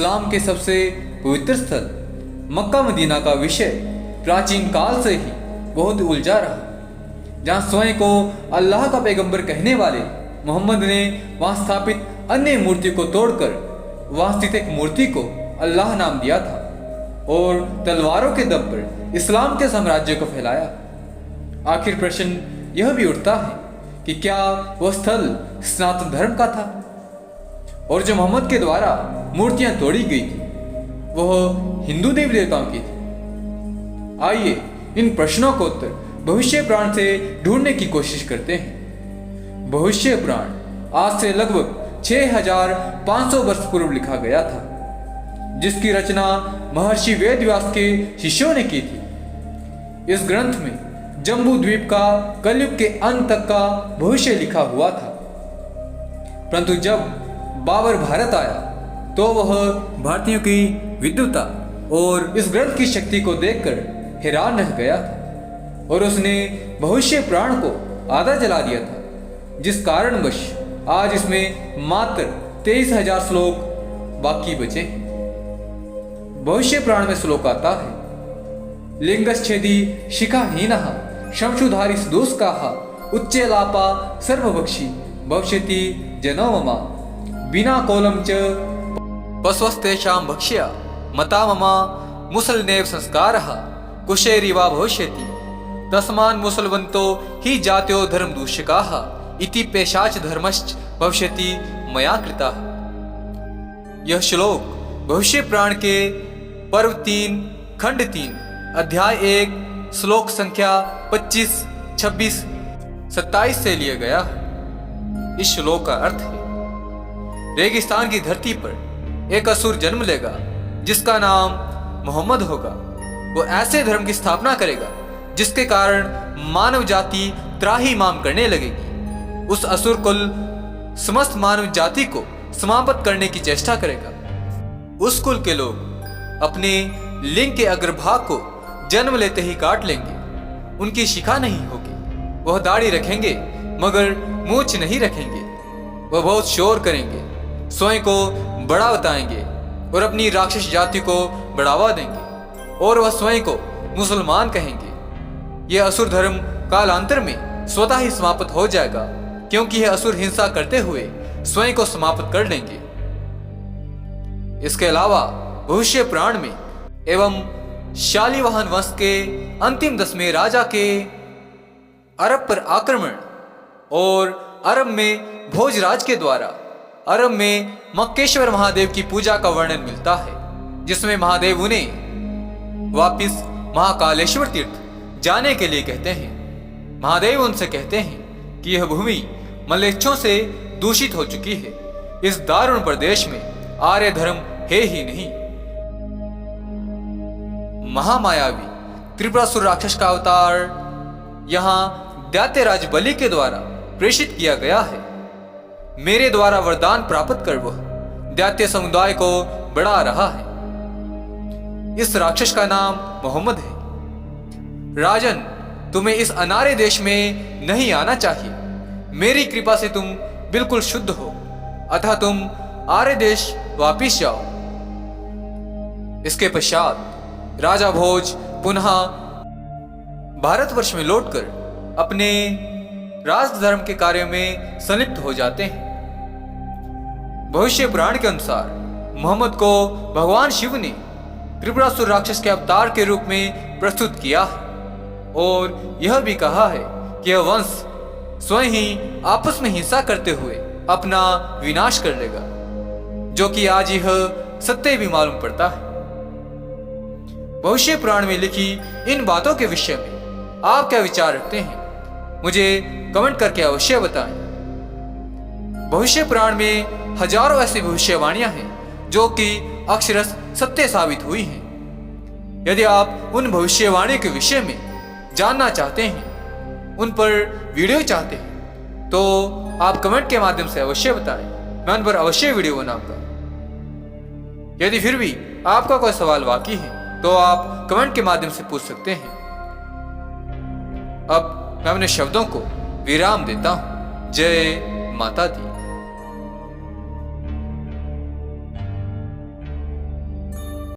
इस्लाम के सबसे पवित्र स्थल मक्का मदीना का विषय प्राचीन काल से ही बहुत उलझा रहा। जहाँ स्वयं को अल्लाह का पैगंबर कहने वाले मोहम्मद ने वहाँ स्थापित अन्य मूर्ति को तोड़कर वहाँ स्थित एक मूर्ति को अल्लाह नाम दिया था और तलवारों के दम पर इस्लाम के साम्राज्य को फैलाया। आखिर प्रश्न यह भी उठता है कि क्या वह स्थल सनातन धर्म का था और जो मोहम्मद के द्वारा मूर्तियां तोड़ी गई थी वह हिंदू देवी देवताओं की थी। आइए इन प्रश्नों को उत्तर भविष्य पुराण से ढूंढने की कोशिश करते हैं। भविष्य पुराण आज से लगभग 6500 वर्ष पूर्व लिखा गया था, जिसकी रचना महर्षि वेदव्यास के शिष्यों ने की थी। इस ग्रंथ में जम्बू द्वीप का कलयुग के अंत तक का भविष्य लिखा हुआ था। परंतु जब बाबर भारत आया तो वह भारतीयों की विद्वता और इस ग्रंथ की शक्ति को देखकर हैरान रह गया था और उसने भविष्य पुराण को आधा जला दिया था, जिस कारणवश आज इसमें मात्र 23,000 श्लोक बाकी बचे हैं। भविष्य पुराण में श्लोक आता है, लिंगच्छेदी शिखाहीनः शमशुधारी सुदुष्काः उच्चैलापा सर्वभक्षी भविष्यति जनो मम बिना कोलम च पस्वस्तेषां भक्ष्या मता मम मुसलनेव संस्कारः कुशेरिवा भविष्यति तस्मान् मुसलवन्तो हि जात्यो धर्म दूषकाः इति पेशाच धर्मश्च भविष्यति मया कृतः। यह श्लोक भविष्य पुराण के पर्व 3 खंड 3 अध्याय 1 श्लोक संख्या 25, 26, 27 से लिया गया है। इस श्लोक का अर्थ है, रेगिस्तान की धरती पर एक असुर जन्म लेगा जिसका नाम मोहम्मद होगा। वो ऐसे धर्म की स्थापना करेगा जिसके कारण मानव जाति त्राहिमाम करने लगेगी। उस असुर कुल समस्त मानव जाति को समाप्त करने की चेष्टा करेगा। उस कुल के लोग अपने लिंग के अग्रभाग को जन्म लेते ही काट लेंगे। उनकी शिखा नहीं होगी। वह दाढ़ी रखेंगे मगर मूंछ नहीं रखेंगे। वह बहुत शोर करेंगे, स्वयं को बड़ा बताएंगे और अपनी राक्षस जाति को बढ़ावा देंगे और वह स्वयं को मुसलमान कहेंगे। यह असुर धर्म कालांतर में स्वतः ही समाप्त हो जाएगा, क्योंकि यह असुर हिंसा करते हुए स्वयं को समाप्त कर लेंगे। इसके अलावा भविष्य पुराण में एवं शालिवाहन वंश के अंतिम 10वें राजा के अरब पर आक्रमण और अरब में भोजराज के द्वारा अरब में मक्केश्वर महादेव की पूजा का वर्णन मिलता है, जिसमें महादेव उन्हें वापिस महाकालेश्वर तीर्थ जाने के लिए कहते हैं। महादेव उनसे कहते हैं कि यह भूमि मलेच्छों से दूषित हो चुकी है। इस दारुण प्रदेश में आर्य धर्म है ही नहीं। महामायावी त्रिपुरासुर राक्षस का अवतार यहाँ दैत्यराज बलि के द्वारा प्रेषित किया गया है। मेरे द्वारा वरदान प्राप्त कर वह दैत्य समुदाय को बढ़ा रहा है। इस राक्षस का नाम मोहम्मद है। राजन, तुम्हें इस अनार्य देश में नहीं आना चाहिए। मेरी कृपा से तुम बिल्कुल शुद्ध हो, अतः तुम आर्य देश वापिस जाओ। इसके पश्चात राजा भोज पुनः भारतवर्ष में लौटकर अपने राजधर्म के कार्य में संलिप्त हो जाते हैं। भविष्य पुराण के अनुसार मोहम्मद को भगवान शिव ने त्रिपुरासुर राक्षस के अवतार के रूप में प्रस्तुत किया है और यह भी कहा है कि यह वंश स्वयं ही आपस में हिंसा करते हुए अपना विनाश कर लेगा, जो कि आज यह सत्य भी मालूम पड़ता है। भविष्य पुराण में लिखी इन बातों के विषय में आप क्या विचार रखते हैं? मुझे कमेंट करके अवश्य बताएं। भविष्य पुराण में हजारों ऐसी भविष्यवाणियां हैं जो कि अक्षरश सत्य साबित हुई हैं। यदि आप उन भविष्यवाणी के विषय में जानना चाहते हैं, उन पर वीडियो चाहते हैं, तो आप कमेंट के माध्यम से अवश्य बताएं। मैं उन पर अवश्य वीडियो बनाऊंगा। यदि फिर भी आपका कोई सवाल बाकी है तो आप कमेंट के माध्यम से पूछ सकते हैं। अब मैं अपने शब्दों को विराम देता हूं। जय माता दी।